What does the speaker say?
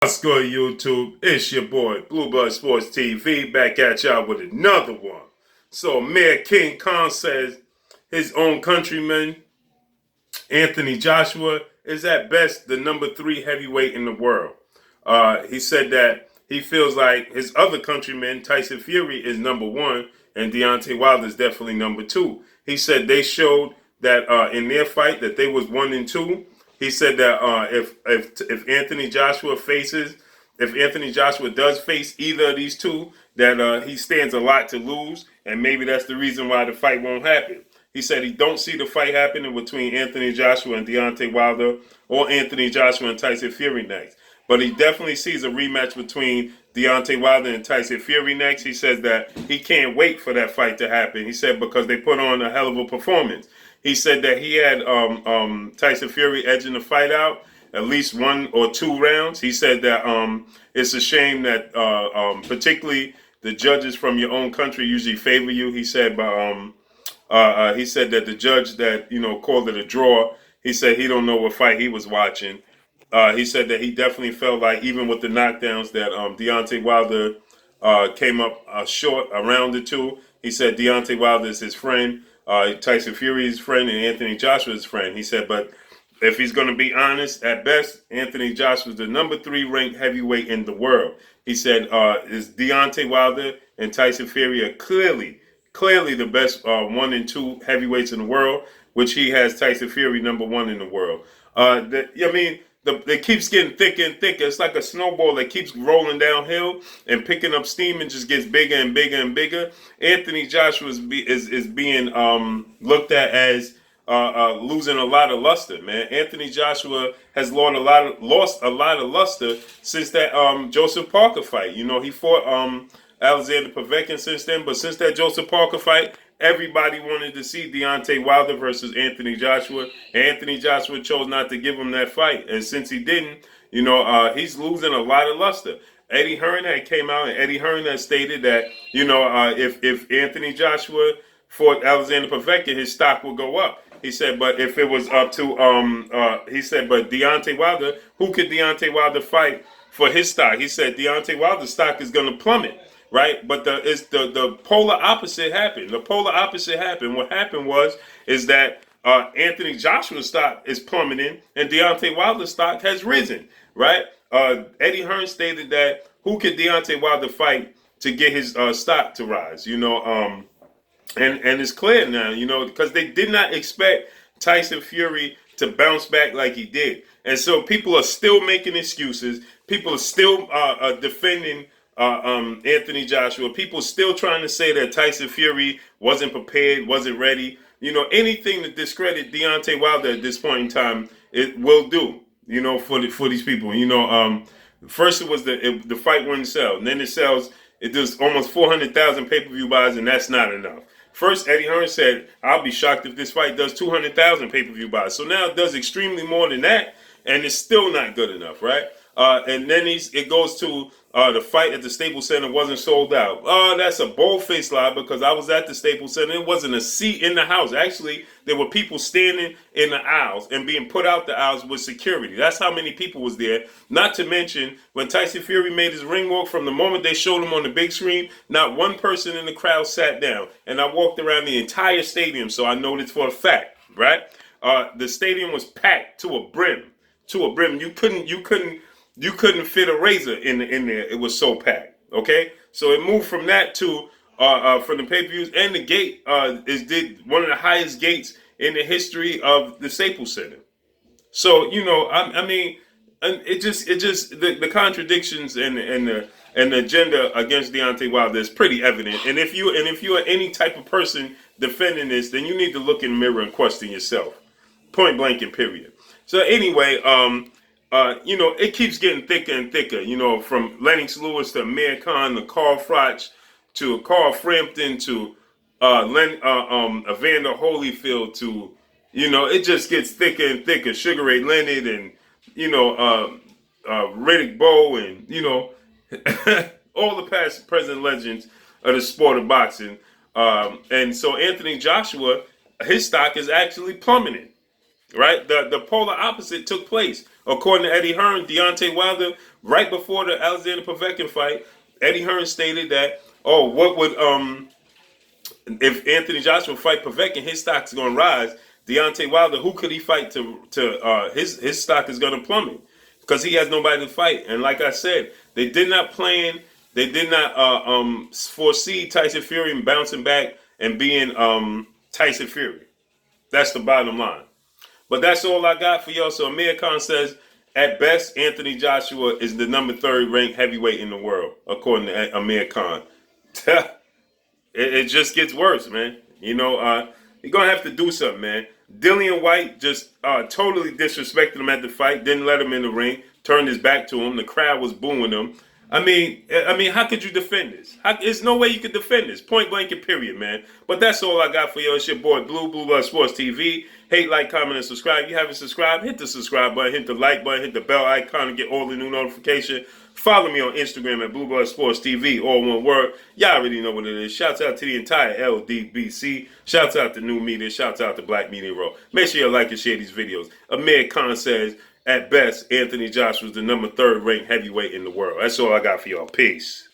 What's good, YouTube? It's your boy, Blue Blood Sports TV, back at y'all with another one. So, Amir Khan says his own countryman, Anthony Joshua, is at best the #3 heavyweight in the world. He said that he feels like his other countryman, Tyson Fury, is #1, and Deontay Wilder is definitely #2. He said they showed that in their fight that they was 1 and 2. He said that if Anthony Joshua does face either of these two, that he stands a lot to lose, and maybe that's the reason why the fight won't happen. He said he don't see the fight happening between Anthony Joshua and Deontay Wilder, or Anthony Joshua and Tyson Fury next. But he definitely sees a rematch between Deontay Wilder and Tyson Fury next. He says that he can't wait for that fight to happen. He said because they put on a hell of a performance. He said that he had Tyson Fury edging the fight out at least 1 or 2 rounds. He said that it's a shame that particularly the judges from your own country usually favor you. He said, he said that the judge that called it a draw, he said he don't know what fight he was watching. He said that he definitely felt like even with the knockdowns that Deontay Wilder came up short a round or two. He said Deontay Wilder is his friend, Tyson Fury's friend, and Anthony Joshua's friend. He said, but if he's going to be honest, at best, Anthony Joshua is the #3 ranked heavyweight in the world. He said is Deontay Wilder and Tyson Fury are clearly the best 1 and 2 heavyweights in the world, which he has Tyson Fury #1 in the world. It keeps getting thicker and thicker. It's like a snowball that keeps rolling downhill and picking up steam and just gets bigger and bigger and bigger. Anthony Joshua is being looked at as losing a lot of luster, man. Anthony Joshua has lost a lot of luster since that Joseph Parker fight. He fought Alexander Povetkin since then, but since that Joseph Parker fight, everybody wanted to see Deontay Wilder versus Anthony Joshua. Anthony Joshua chose not to give him that fight, and since he didn't, he's losing a lot of luster. Eddie Hearn had came out, and Eddie Hearn had stated that if Anthony Joshua fought Alexander Povetkin, his stock would go up. He said, but if it was up to but Deontay Wilder, who could Deontay Wilder fight for his stock? He said Deontay Wilder's stock is going to plummet. Right, but the polar opposite happened. The polar opposite happened. What happened is that Anthony Joshua's stock is plummeting and Deontay Wilder's stock has risen. Right, Eddie Hearn stated that who could Deontay Wilder fight to get his stock to rise? And it's clear now. Because they did not expect Tyson Fury to bounce back like he did, and so people are still making excuses. People are still defending Anthony Joshua. People still trying to say that Tyson Fury wasn't prepared, wasn't ready. Anything to discredit Deontay Wilder at this point in time, it will do. For these people. First it was the fight wouldn't sell, and then it does almost 400,000 pay-per-view buys, and that's not enough. First, Eddie Hearn said, "I'll be shocked if this fight does 200,000 pay-per-view buys." So now it does extremely more than that, and it's still not good enough, right? And then it goes to the fight at the Staples Center wasn't sold out. Oh, that's a bold-faced lie because I was at the Staples Center. It wasn't a seat in the house. Actually, there were people standing in the aisles and being put out the aisles with security. That's how many people was there. Not to mention, when Tyson Fury made his ring walk, from the moment they showed him on the big screen, not one person in the crowd sat down. And I walked around the entire stadium, so I know this for a fact, right? The stadium was packed to a brim. You couldn't fit a razor in there. It was so packed. Okay, so it moved from that to from the pay-per-views, and the gate did one of the highest gates in the history of the Staples Center. So it just the contradictions and the agenda against Deontay Wilder is pretty evident. And if you are any type of person defending this, then you need to look in the mirror and question yourself, point blank and period. So anyway, it keeps getting thicker and thicker, from Lennox Lewis to Amir Khan to Carl Froch to Carl Frampton to Evander Holyfield to, it just gets thicker and thicker. Sugar Ray Leonard and, Riddick Bowe and, all the past present legends of the sport of boxing. And so Anthony Joshua, his stock is actually plummeting. Right, the polar opposite took place. According to Eddie Hearn, Deontay Wilder, right before the Alexander Povetkin fight, Eddie Hearn stated that, oh, what would if Anthony Joshua fight Povetkin, his stock's going to rise. Deontay Wilder, who could he fight to his stock is going to plummet because he has nobody to fight. And like I said, they did not foresee Tyson Fury bouncing back and being Tyson Fury. That's the bottom line. But that's all I got for y'all. So Amir Khan says, at best, Anthony Joshua is the number 3 ranked heavyweight in the world, according to Amir Khan. It just gets worse, man. You know, you're going to have to do something, man. Dillian White just totally disrespected him at the fight, didn't let him in the ring, turned his back to him. The crowd was booing him. I mean, how could you defend this? There's no way you could defend this. Point blank and period, man. But that's all I got for you. It's your boy Blue Blood Sports TV. Hate, like, comment, and subscribe. If you haven't subscribed, hit the subscribe button, hit the like button, hit the bell icon to get all the new notifications. Follow me on Instagram at Blue Blood Sports TV, all one word. Y'all already know what it is. Shouts out to the entire LDBC. Shouts out to New Media. Shouts out to Black Media Row. Make sure you like and share these videos. Amir Khan says, at best, Anthony Joshua is the number 3 ranked heavyweight in the world. That's all I got for y'all. Peace.